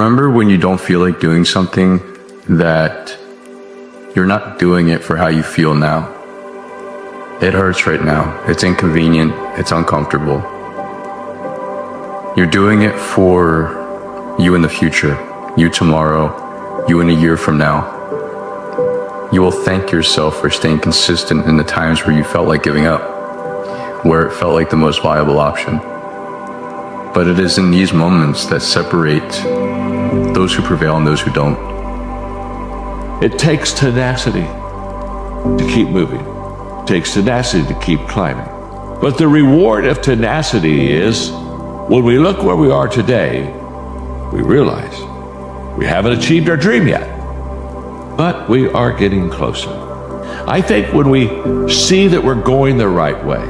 remember when you don't feel like doing something that you're not doing it for how you feel now? It hurts right now. It's inconvenient. It's uncomfortable. You're doing it for you in the future, you tomorrow, you in a year from now. You will thank yourself for staying consistent in the times where you felt like giving up, where it felt like the most viable option. But it is in these moments that separate those who prevail and those who don't. It takes tenacity to keep moving. It takes tenacity to keep climbing. But the reward of tenacity is, when we look where we are today, we realize we haven't achieved our dream yet, but we are getting closer. I think when we see that we're going the right way,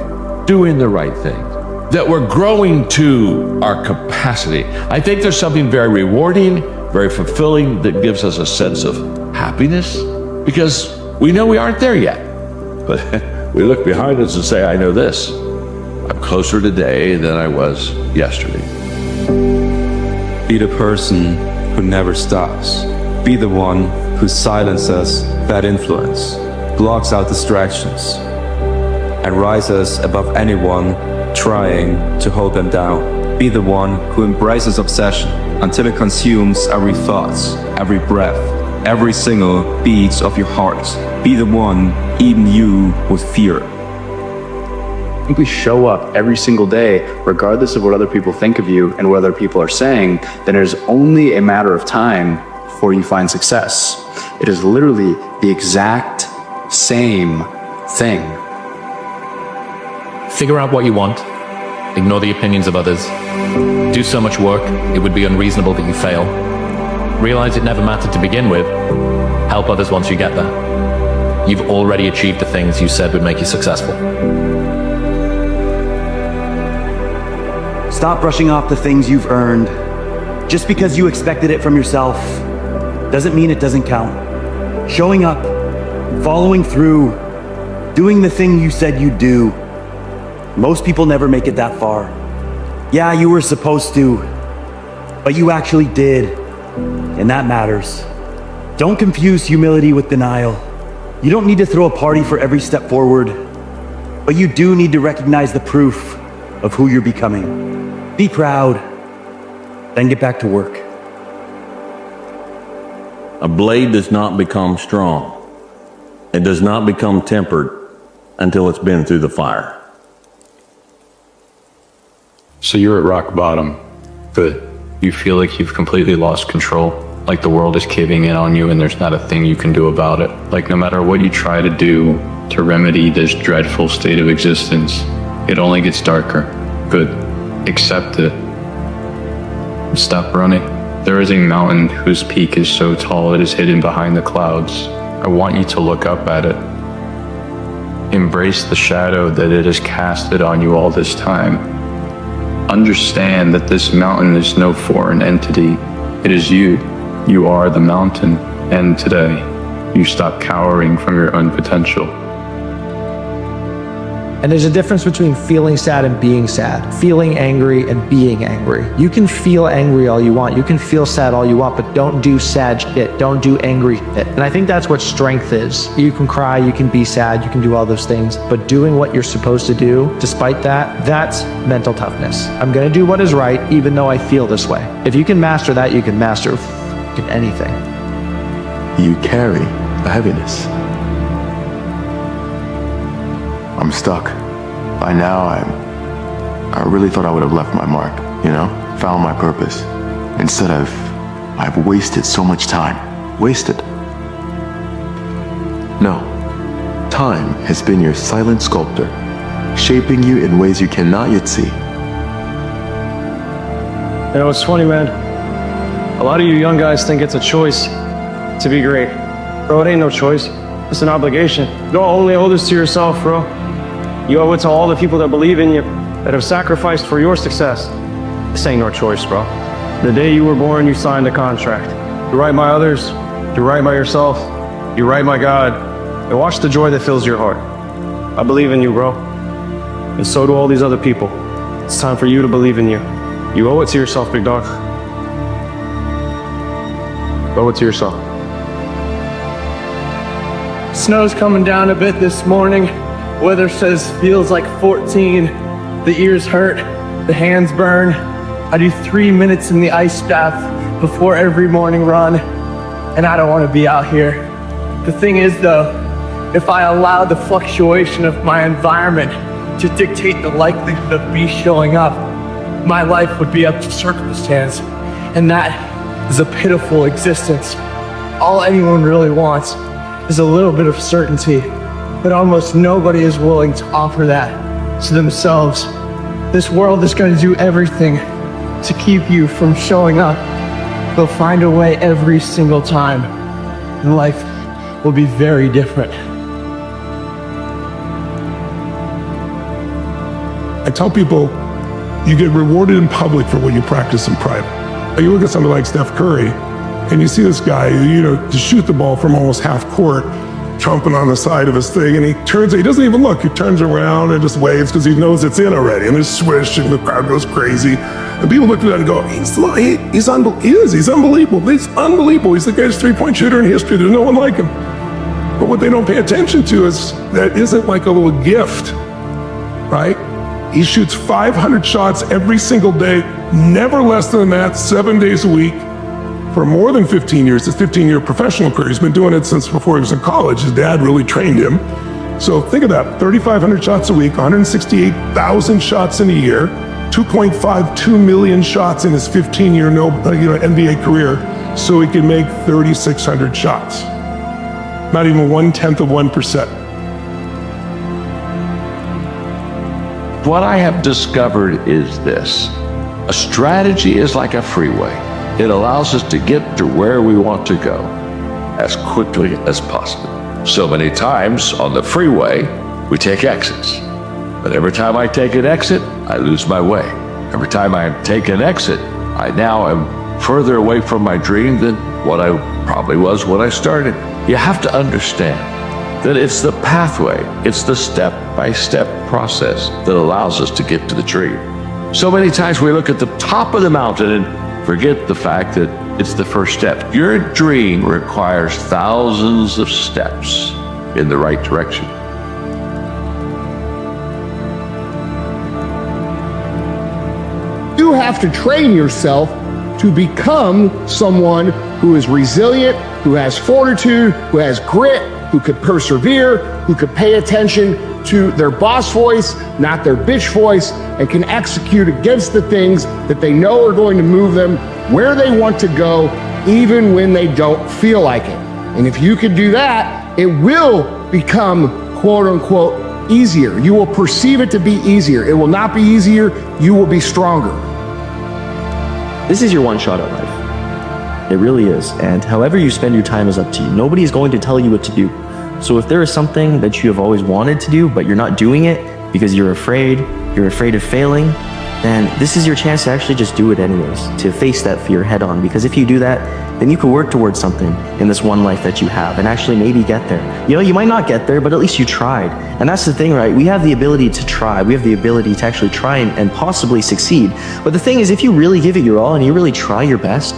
doing the right thing, that we're growing to our capacity, I think there's something very rewarding, very fulfilling that gives us a sense of happiness, because we know we aren't there yet. But we look behind us and say, I know this. I'm closer today than I was yesterday. Be the person who never stops. Be the one who silences bad influence, blocks out distractions, and rises above anyone trying to hold them down. Be the one who embraces obsession until it consumes every thought, every breath, every single beat of your heart. Be the one even you would fear. I think we show up every single day, regardless of what other people think of you and what other people are saying, then it is only a matter of time before you find success. It is literally the exact same thing. Figure out what you want. Ignore the opinions of others. Do so much work, it would be unreasonable that you fail. Realize it never mattered to begin with. Help others once you get there. You've already achieved the things you said would make you successful. Stop brushing off the things you've earned. Just because you expected it from yourself doesn't mean it doesn't count. Showing up, following through, doing the thing you said you'd do. Most people never make it that far. Yeah, you were supposed to, but you actually did, and that matters. Don't confuse humility with denial. You don't need to throw a party for every step forward, but you do need to recognize the proof of who you're becoming. Be proud, then get back to work. A blade does not become strong. It does not become tempered until it's been through the fire. So you're at rock bottom, but you feel like you've completely lost control, like the world is caving in on you and there's not a thing you can do about it. Like no matter what you try to do to remedy this dreadful state of existence, it only gets darker. Good. Accept it. Stop running. There is a mountain whose peak is so tall it is hidden behind the clouds. I want you to look up at it. Embrace the shadow that it has casted on you all this time. Understand that this mountain is no foreign entity. It is you. You are the mountain. And today, you stop cowering from your own potential. And there's a difference between feeling sad and being sad, feeling angry and being angry. You can feel angry all you want, you can feel sad all you want, but don't do sad shit, don't do angry shit. And I think that's what strength is. You can cry, you can be sad, you can do all those things, but doing what you're supposed to do, despite that, that's mental toughness. I'm gonna do what is right, even though I feel this way. If you can master that, you can master anything. You carry a heaviness. I'm stuck. By now, I really thought I would have left my mark, found my purpose. Instead, I've wasted so much time. Wasted. No. Time has been your silent sculptor, shaping you in ways you cannot yet see. It's funny, man. A lot of you young guys think it's a choice to be great. Bro, it ain't no choice. It's an obligation. You don't only owe this to yourself, bro. You owe it to all the people that believe in you, that have sacrificed for your success. This ain't no choice, bro. The day you were born, you signed a contract. You're right by others, you're right by yourself, you're right by God, and watch the joy that fills your heart. I believe in you, bro. And so do all these other people. It's time for you to believe in you. You owe it to yourself, big dog. Go to yourself. Snow's coming down a bit this morning. Weather says feels like 14. The ears hurt, the hands burn. I do 3 minutes in the ice bath before every morning run, and I don't want to be out here. The thing is though, if I allowed the fluctuation of my environment to dictate the likelihood of me showing up, my life would be up to circumstance, and that is a pitiful existence. All anyone really wants is a little bit of certainty, but almost nobody is willing to offer that to themselves. This world is going to do everything to keep you from showing up. They'll find a way every single time, and life will be very different. I tell people, you get rewarded in public for what you practice in private. You look at somebody like Steph Curry, and you see this guy, to shoot the ball from almost half court, trumping on the side of his thing, and he doesn't even look. He turns around and just waves because he knows it's in already, and there's swish, and the crowd goes crazy. And people look at that and go, he's unbelievable. He's unbelievable. He's the greatest three-point shooter in history. There's no one like him. But what they don't pay attention to is that isn't like a little gift, right? He shoots 500 shots every single day, never less than that, 7 days a week, for more than 15 years. His 15-year professional career. He's been doing it since before he was in college. His dad really trained him. So think of that, 3,500 shots a week, 168,000 shots in a year, 2.52 million shots in his 15-year NBA career, so he can make 3,600 shots. Not even 1/10%. What I have discovered is this: a strategy is like a freeway. It allows us to get to where we want to go as quickly as possible. So many times on the freeway, we take exits. But every time I take an exit, I lose my way. Every time I take an exit, I now am further away from my dream than what I probably was when I started. You have to understand that it's the pathway, it's the step-by-step process that allows us to get to the dream. So many times we look at the top of the mountain and forget the fact that it's the first step. Your dream requires thousands of steps in the right direction. You have to train yourself to become someone who is resilient, who has fortitude, who has grit, who could persevere, who could pay attention to their boss voice, not their bitch voice, and can execute against the things that they know are going to move them where they want to go, even when they don't feel like it. And if you can do that, it will become, quote unquote, easier. You will perceive it to be easier. It will not be easier, you will be stronger. This is your one shot at life. It really is. And however you spend your time is up to you. Nobody is going to tell you what to do. So if there is something that you have always wanted to do, but you're not doing it because you're afraid of failing, then this is your chance to actually just do it anyways, to face that fear head on. Because if you do that, then you can work towards something in this one life that you have and actually maybe get there. You know, you might not get there, but at least you tried. And that's the thing, right? We have the ability to try. We have the ability to actually try and possibly succeed. But the thing is, if you really give it your all and you really try your best,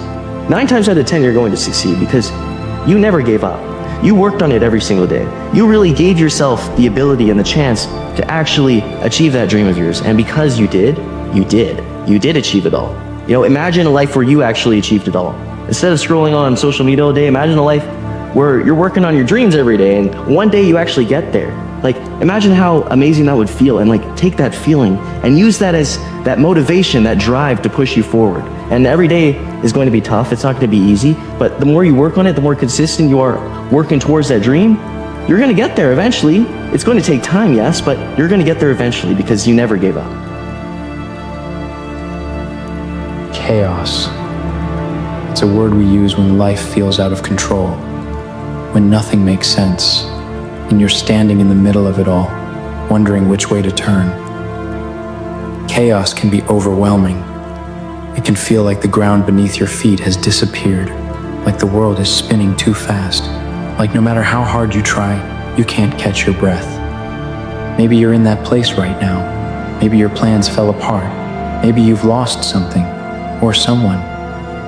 9 times out of 10, you're going to succeed because you never gave up. You worked on it every single day. You really gave yourself the ability and the chance to actually achieve that dream of yours. And because you did achieve it all. You know, imagine a life where you actually achieved it all. Instead of scrolling on social media all day, imagine a life where you're working on your dreams every day and one day you actually get there. Like, imagine how amazing that would feel, and like take that feeling and use that as that motivation, that drive to push you forward. And every day is going to be tough. It's not going to be easy, but the more you work on it, the more consistent you are working towards that dream, you're going to get there eventually. It's going to take time, yes, but you're going to get there eventually because you never gave up. Chaos. It's a word we use when life feels out of control, when nothing makes sense, and you're standing in the middle of it all, wondering which way to turn. Chaos can be overwhelming. It can feel like the ground beneath your feet has disappeared, like the world is spinning too fast, like no matter how hard you try, you can't catch your breath. Maybe you're in that place right now. Maybe your plans fell apart. Maybe you've lost something or someone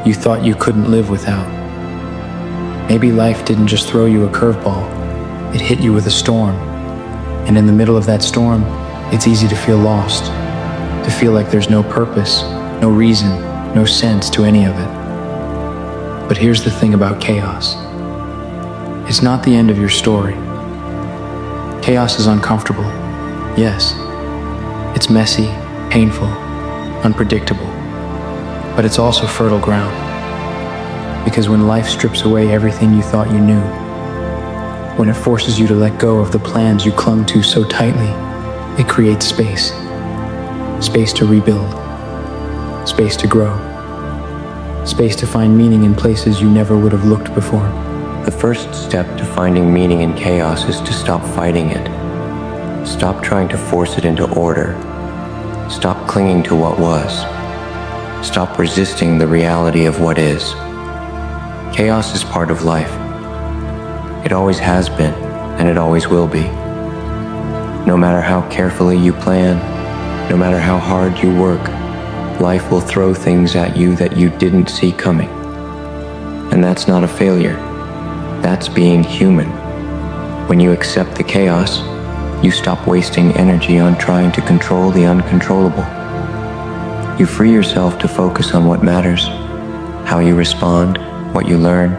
you thought you couldn't live without. Maybe life didn't just throw you a curveball, it hit you with a storm. And in the middle of that storm, it's easy to feel lost, to feel like there's no purpose, no reason, no sense to any of it. But here's the thing about chaos. It's not the end of your story. Chaos is uncomfortable, yes. It's messy, painful, unpredictable. But it's also fertile ground. Because when life strips away everything you thought you knew, when it forces you to let go of the plans you clung to so tightly, it creates space. Space to rebuild. Space to grow. Space to find meaning in places you never would have looked before. The first step to finding meaning in chaos is to stop fighting it. Stop trying to force it into order. Stop clinging to what was. Stop resisting the reality of what is. Chaos is part of life. It always has been, and it always will be. No matter how carefully you plan, no matter how hard you work, life will throw things at you that you didn't see coming. And that's not a failure. That's being human. When you accept the chaos, you stop wasting energy on trying to control the uncontrollable. You free yourself to focus on what matters, how you respond, what you learn,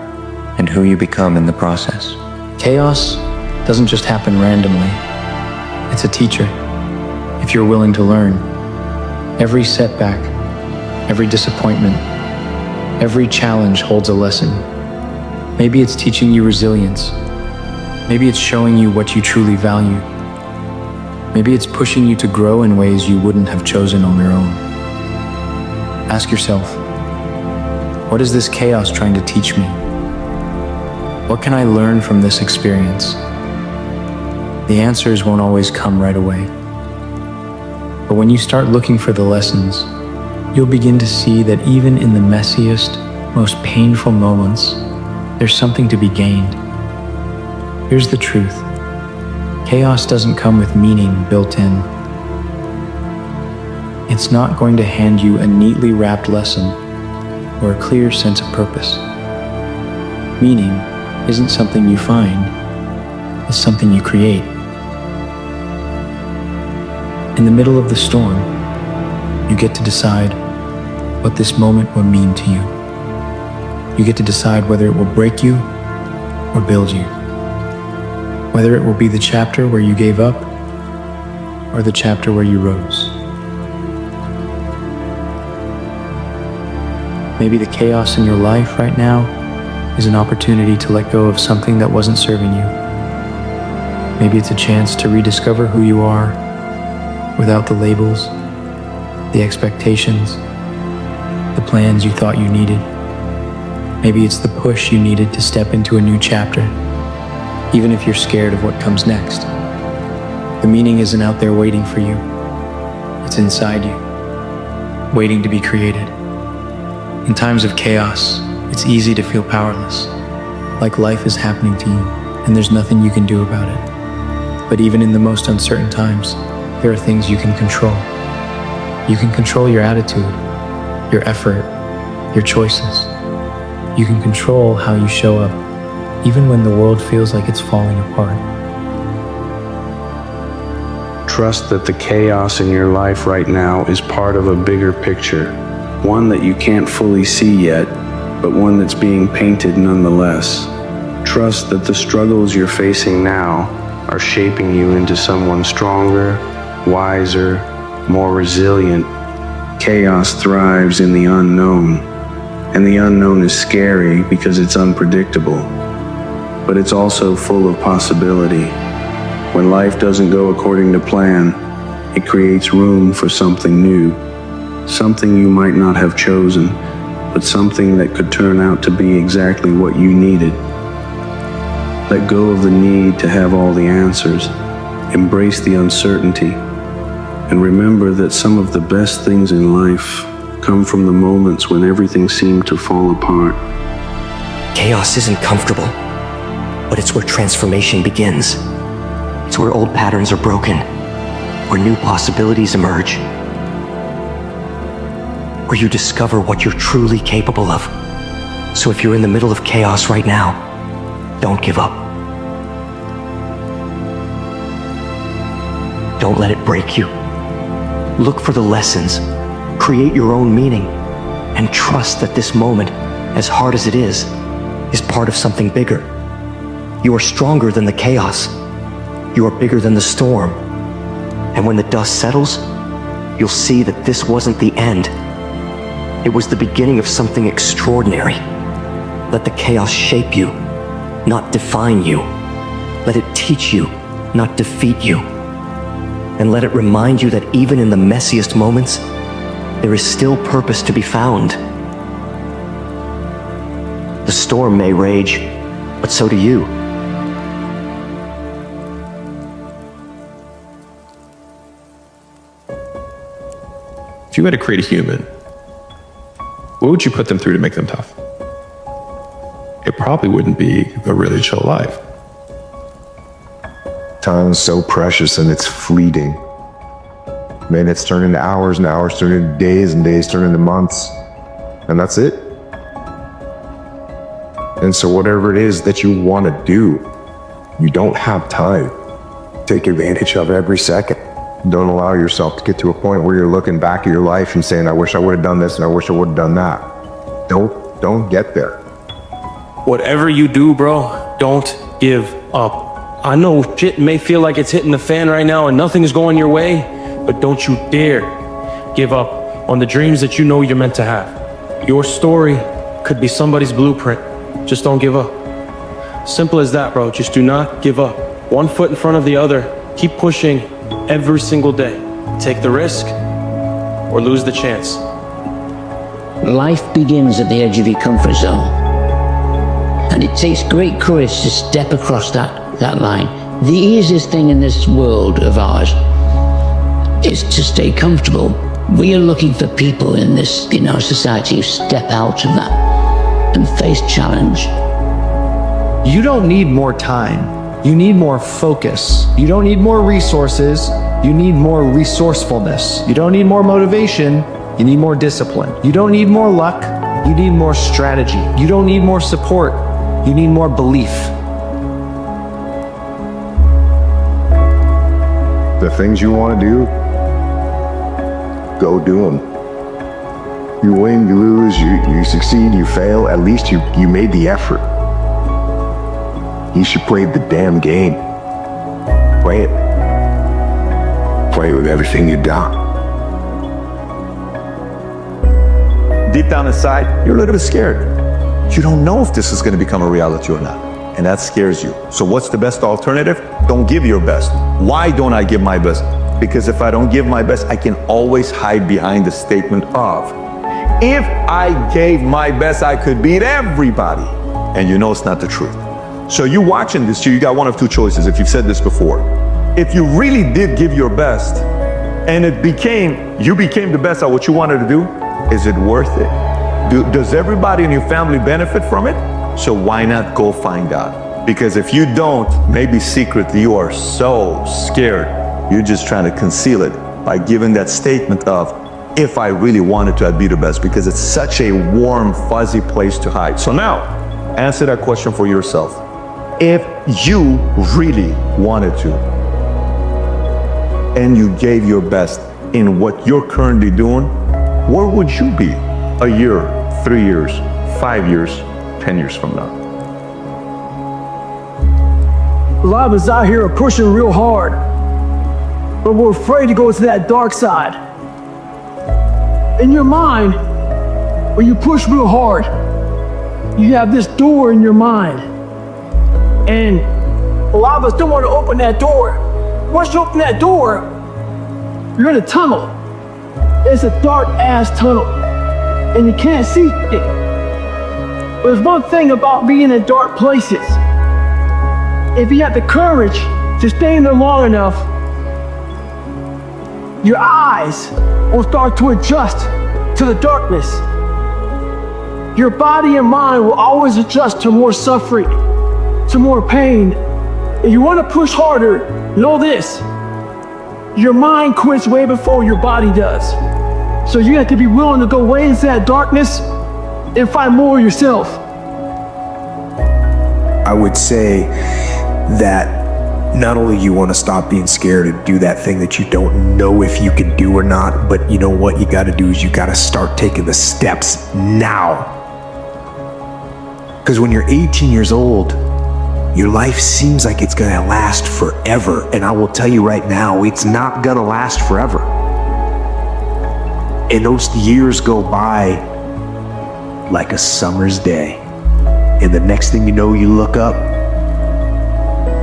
and who you become in the process. Chaos doesn't just happen randomly. It's a teacher, if you're willing to learn. Every setback, every disappointment, every challenge holds a lesson. Maybe it's teaching you resilience. Maybe it's showing you what you truly value. Maybe it's pushing you to grow in ways you wouldn't have chosen on your own. Ask yourself, what is this chaos trying to teach me? What can I learn from this experience? The answers won't always come right away. But when you start looking for the lessons, you'll begin to see that even in the messiest, most painful moments, there's something to be gained. Here's the truth. Chaos doesn't come with meaning built in. It's not going to hand you a neatly wrapped lesson or a clear sense of purpose. Meaning isn't something you find, it's something you create. In the middle of the storm, you get to decide what this moment will mean to you. You get to decide whether it will break you or build you. Whether it will be the chapter where you gave up or the chapter where you rose. Maybe the chaos in your life right now is an opportunity to let go of something that wasn't serving you. Maybe it's a chance to rediscover who you are without the labels, the expectations, the plans you thought you needed. Maybe it's the push you needed to step into a new chapter, even if you're scared of what comes next. The meaning isn't out there waiting for you. It's inside you, waiting to be created. In times of chaos, it's easy to feel powerless, like life is happening to you and there's nothing you can do about it. But even in the most uncertain times, there are things you can control. You can control your attitude, your effort, your choices. You can control how you show up, even when the world feels like it's falling apart. Trust that the chaos in your life right now is part of a bigger picture, one that you can't fully see yet, but one that's being painted nonetheless. Trust that the struggles you're facing now are shaping you into someone stronger, wiser, more resilient. Chaos thrives in the unknown, and the unknown is scary because it's unpredictable, but it's also full of possibility. When life doesn't go according to plan, it creates room for something new, something you might not have chosen, but something that could turn out to be exactly what you needed. Let go of the need to have all the answers, embrace the uncertainty, and remember that some of the best things in life come from the moments when everything seemed to fall apart. Chaos isn't comfortable, but it's where transformation begins. It's where old patterns are broken, where new possibilities emerge, where you discover what you're truly capable of. So if you're in the middle of chaos right now, Don't give up. Don't let it break you. Look for the lessons, create your own meaning, and trust that this moment, as hard as it is part of something bigger. You are stronger than the chaos. You are bigger than the storm. And when the dust settles, you'll see that this wasn't the end. It was the beginning of something extraordinary. Let the chaos shape you, not define you. Let it teach you, not defeat you. And let it remind you that even in the messiest moments, there is still purpose to be found. The storm may rage, but so do you. If you had to create a human, what would you put them through to make them tough? It probably wouldn't be a really chill life. Time is so precious and it's fleeting. Minutes turn into hours and hours turn into days and days turn into months. And that's it. And so whatever it is that you want to do, you don't have time. Take advantage of every second. Don't allow yourself to get to a point where you're looking back at your life and saying, I wish I would have done this and I wish I would have done that. Don't get there. Whatever you do, bro, don't give up. I know shit may feel like it's hitting the fan right now and nothing is going your way, but don't you dare give up on the dreams that you know you're meant to have. Your story could be somebody's blueprint. Just don't give up. Simple as that, bro. Just do not give up. One foot in front of the other. Keep pushing every single day. Take the risk or lose the chance. Life begins at the edge of your comfort zone. And it takes great courage to step across that line. The easiest thing in this world of ours is to stay comfortable. We are looking for people in our society who step out of that and face challenge. You don't need more time. You need more focus. You don't need more resources. You need more resourcefulness. You don't need more motivation. You need more discipline. You don't need more luck. You need more strategy. You don't need more support. You need more belief. The things you want to do, go do them. You win, you lose, you succeed, you fail, at least you made the effort. You should play the damn game. Play it. Play it with everything you got. Deep down inside, you're a little bit scared. You don't know if this is going to become a reality or not. And that scares you. So what's the best alternative? Don't give your best. Why don't I give my best? Because if I don't give my best, I can always hide behind the statement of, if I gave my best, I could beat everybody. And you know it's not the truth. So you watching this, you got one of two choices, if you've said this before. If you really did give your best, and you became the best at what you wanted to do, is it worth it? Does everybody in your family benefit from it? So why not go find out? Because if you don't, maybe secretly you are so scared, you're just trying to conceal it by giving that statement of, if I really wanted to, I'd be the best, because it's such a warm, fuzzy place to hide. So now, answer that question for yourself. If you really wanted to, and you gave your best in what you're currently doing, where would you be a year, 3 years, 5 years, 10 years from now? A lot of us out here are pushing real hard, but we're afraid to go to that dark side. In your mind, when you push real hard, you have this door in your mind. And a lot of us don't want to open that door. Once you open that door, you're in a tunnel. It's a dark ass tunnel, and you can't see it. But there's one thing about being in dark places. If you have the courage to stay in there long enough, your eyes will start to adjust to the darkness. Your body and mind will always adjust to more suffering, to more pain. If you want to push harder, know this: your mind quits way before your body does. So you have to be willing to go way into that darkness and find more of yourself. I would say that not only you want to stop being scared and do that thing that you don't know if you can do or not, but you know what you got to do is you got to start taking the steps now. Because when you're 18 years old, your life seems like it's gonna last forever. And I will tell you right now, it's not gonna last forever. And those years go by like a summer's day. And the next thing you know, you look up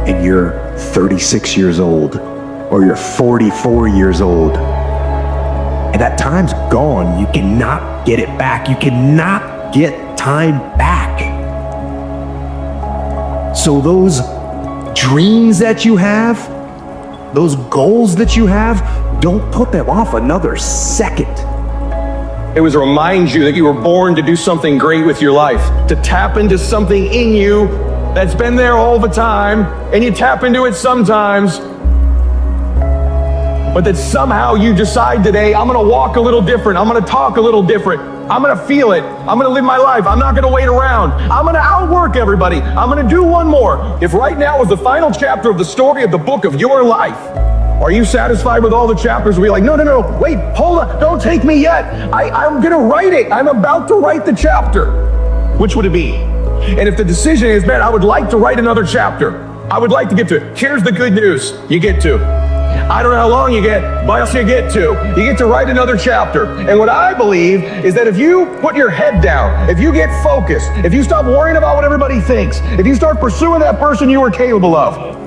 and you're 36 years old, or you're 44 years old. And that time's gone. You cannot get it back. You cannot get time back. So those dreams that you have, those goals that you have, don't put them off another second. It was to remind you that you were born to do something great with your life, to tap into something in you that's been there all the time, and you tap into it sometimes, but that somehow you decide today, I'm gonna walk a little different, I'm gonna talk a little different, I'm gonna feel it, I'm gonna live my life, I'm not gonna wait around, I'm gonna outwork everybody, I'm gonna do one more. If right now is the final chapter of the story of the book of your life, are you satisfied with all the chapters where you're like, no, wait, hold on, don't take me yet. I'm gonna write it, I'm about to write the chapter. Which would it be? And if the decision is, man, I would like to write another chapter, I would like to get to it. Here's the good news, you get to. I don't know how long you get, but you get to write another chapter. And what I believe is that if you put your head down, if you get focused, if you stop worrying about what everybody thinks, if you start pursuing that person you were capable of,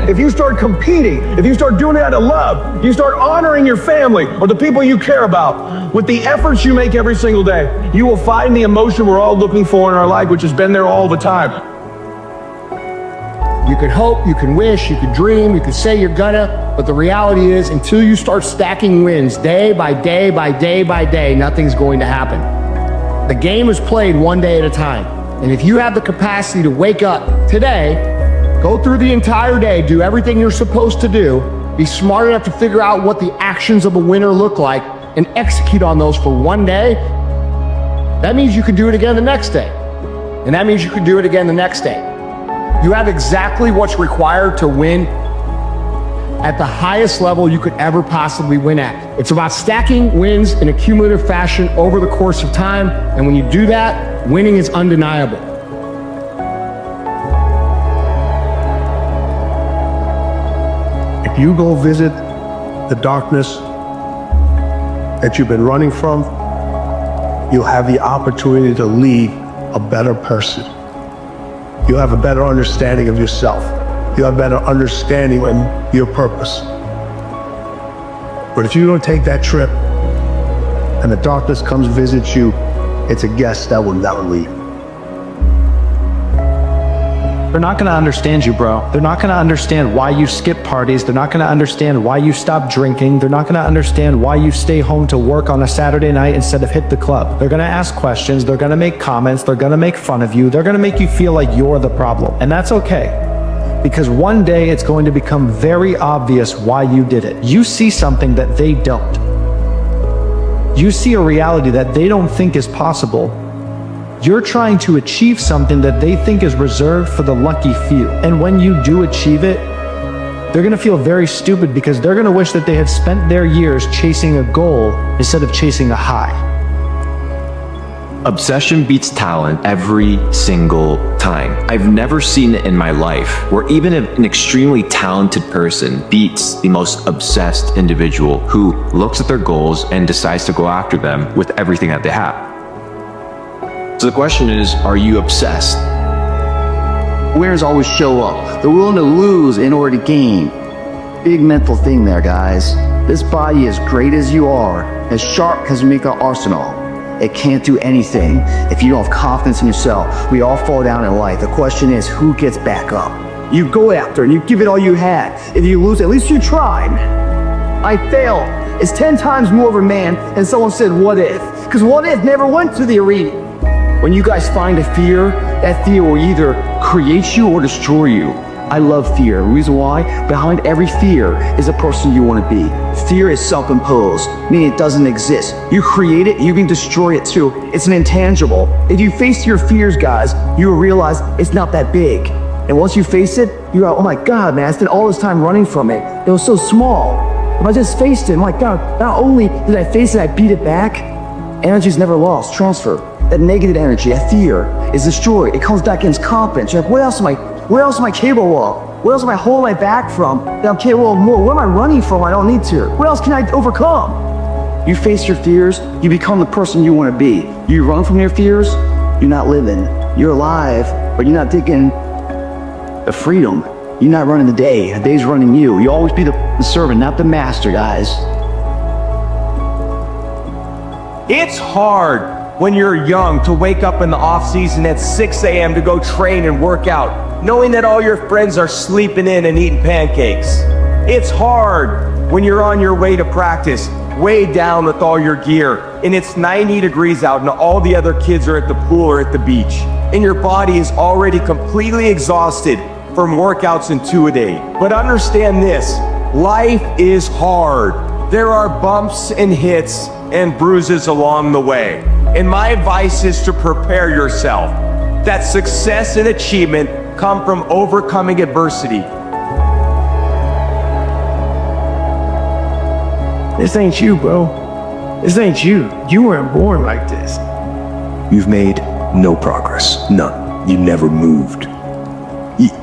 if you start competing, if you start doing it out of love, you start honoring your family or the people you care about with the efforts you make every single day, you will find the emotion we're all looking for in our life, which has been there all the time. You could hope, you can wish, you could dream, you could say you're gonna, but the reality is until you start stacking wins day by day by day by day, nothing's going to happen. The game is played one day at a time. And if you have the capacity to wake up today, go through the entire day, do everything you're supposed to do, be smart enough to figure out what the actions of a winner look like, and execute on those for one day, that means you can do it again the next day. And that means you can do it again the next day. You have exactly what's required to win at the highest level you could ever possibly win at. It's about stacking wins in a cumulative fashion over the course of time, and when you do that, winning is undeniable. If you go visit the darkness that you've been running from, you'll have the opportunity to leave a better person. You'll have a better understanding of yourself. You'll have a better understanding of your purpose. But if you don't take that trip and the darkness comes visit you, it's a guest that will never leave. They're not going to understand you, bro. They're not going to understand why you skip parties. They're not going to understand why you stop drinking. They're not going to understand why you stay home to work on a Saturday night instead of hit the club. They're going to ask questions. They're going to make comments. They're going to make fun of you. They're going to make you feel like you're the problem. And that's okay. Because one day it's going to become very obvious why you did it. You see something that they don't. You see a reality that they don't think is possible. You're trying to achieve something that they think is reserved for the lucky few. And when you do achieve it, they're gonna feel very stupid because they're gonna wish that they had spent their years chasing a goal instead of chasing a high. Obsession beats talent every single time. I've never seen it in my life where even an extremely talented person beats the most obsessed individual who looks at their goals and decides to go after them with everything that they have. So the question is, are you obsessed? Winners always show up. They're willing to lose in order to gain. Big mental thing there, guys. This body, as great as you are, as sharp as you make an arsenal, it can't do anything if you don't have confidence in yourself. We all fall down in life. The question is, who gets back up? You go after it, you give it all you had. If you lose, at least you tried. I failed. It's 10 times more of a man than someone said, what if? Because what if never went to the arena. When you guys find a fear, that fear will either create you or destroy you. I love fear. The reason why? Behind every fear is a person you want to be. Fear is self-imposed, meaning it doesn't exist. You create it, you can destroy it too. It's an intangible. If you face your fears, guys, you will realize it's not that big. And once you face it, you're like, oh my God, man, I spent all this time running from it. It was so small. If I just faced it, I'm like, God, not only did I face it, I beat it back. Energy's never lost, transfer. That negative energy, that fear is destroyed. It comes back in confidence. You're like, what else am I capable of? What else am I holding my back from that I'm capable of more? What am I running from I don't need to? What else can I overcome? You face your fears, you become the person you want to be. You run from your fears, you're not living. You're alive, but you're not taking the freedom. You're not running the day. The day's running you. You always be the servant, not the master, guys. It's hard when you're young to wake up in the off season at 6 a.m. to go train and work out, knowing that all your friends are sleeping in and eating pancakes. It's hard when you're on your way to practice, way down with all your gear, and it's 90 degrees out and all the other kids are at the pool or at the beach, and your body is already completely exhausted from workouts in 2 a day. But understand this, life is hard. There are bumps and hits and bruises along the way. And my advice is to prepare yourself. That success and achievement come from overcoming adversity. This ain't you, bro. This ain't you. You weren't born like this. You've made no progress. None. You never moved.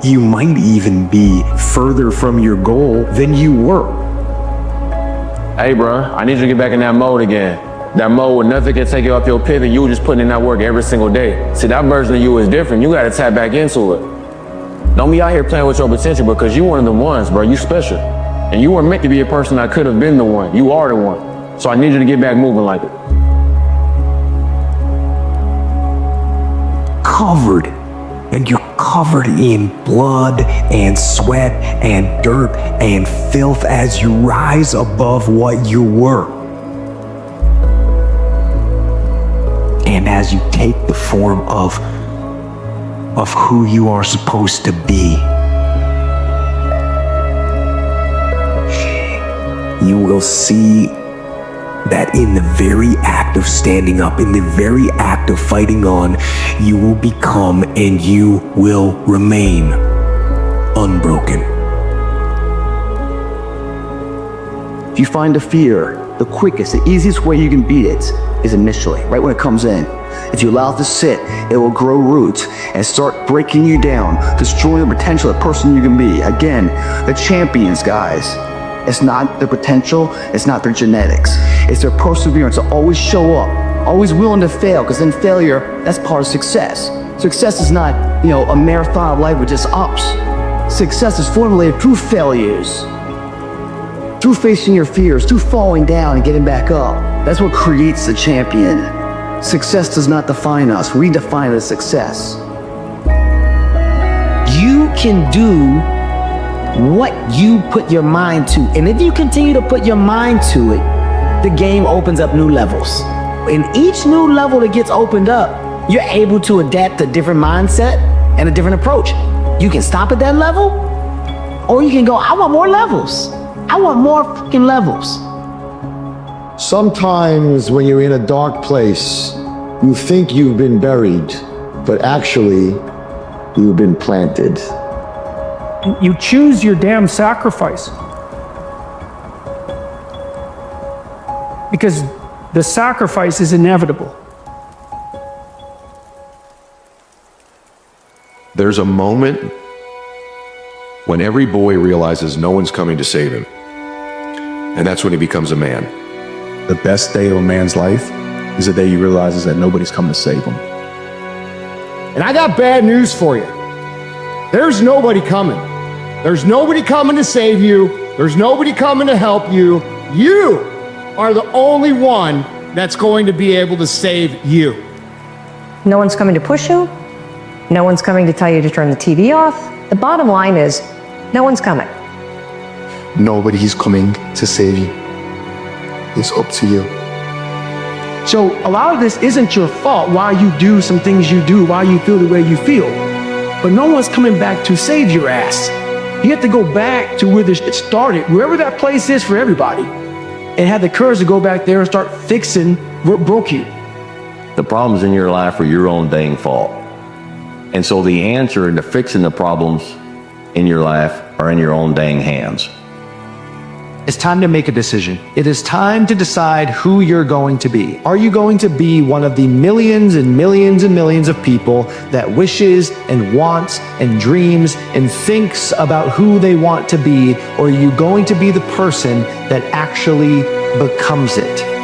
You might even be further from your goal than you were. Hey, bro, I need you to get back in that mode again. That mode where nothing can take you off your pivot. You were just putting in that work every single day. See, that version of you is different. You gotta tap back into it. Don't be out here playing with your potential because you one of the ones, bro. You special. And you weren't meant to be a person that could have been the one. You are the one. So I need you to get back moving like it. Covered. And you're covered in blood and sweat and dirt and filth as you rise above what you were. And as you take the form of who you are supposed to be, you will see that in the very act of standing up, in the very act of fighting on, you will become and you will remain unbroken. If you find a fear, the quickest, the easiest way you can beat it is initially, right when it comes in. If you allow it to sit, it will grow roots and start breaking you down, destroying the potential of the person you can be. Again, the champions, guys. It's not their potential, it's not their genetics. It's their perseverance to always show up, always willing to fail, because in failure, that's part of success. Success is not, a marathon of life with just ups. Success is formulated through failures, through facing your fears, through falling down and getting back up. That's what creates the champion. Success does not define us, we define the success. You can do what you put your mind to. And if you continue to put your mind to it, the game opens up new levels. In each new level that gets opened up, you're able to adapt a different mindset and a different approach. You can stop at that level, or you can go, I want more levels. I want more fucking levels. Sometimes when you're in a dark place, you think you've been buried, but actually, you've been planted. You choose your damn sacrifice. Because the sacrifice is inevitable. There's a moment when every boy realizes no one's coming to save him. And that's when he becomes a man. The best day of a man's life is the day he realizes that nobody's coming to save him. And I got bad news for you. There's nobody coming. There's nobody coming to save you. There's nobody coming to help you. You are the only one that's going to be able to save you. No one's coming to push you. No one's coming to tell you to turn the TV off. The bottom line is, no one's coming. Nobody's coming to save you. It's up to you. So a lot of this isn't your fault why you do some things you do, why you feel the way you feel. But no one's coming back to save your ass. You have to go back to where this shit started, wherever that place is for everybody, and have the courage to go back there and start fixing what broke you. The problems in your life are your own dang fault. And so the answer to fixing the problems in your life are in your own dang hands. It's time to make a decision. It is time to decide who you're going to be. Are you going to be one of the millions and millions and millions of people that wishes and wants and dreams and thinks about who they want to be? Or are you going to be the person that actually becomes it?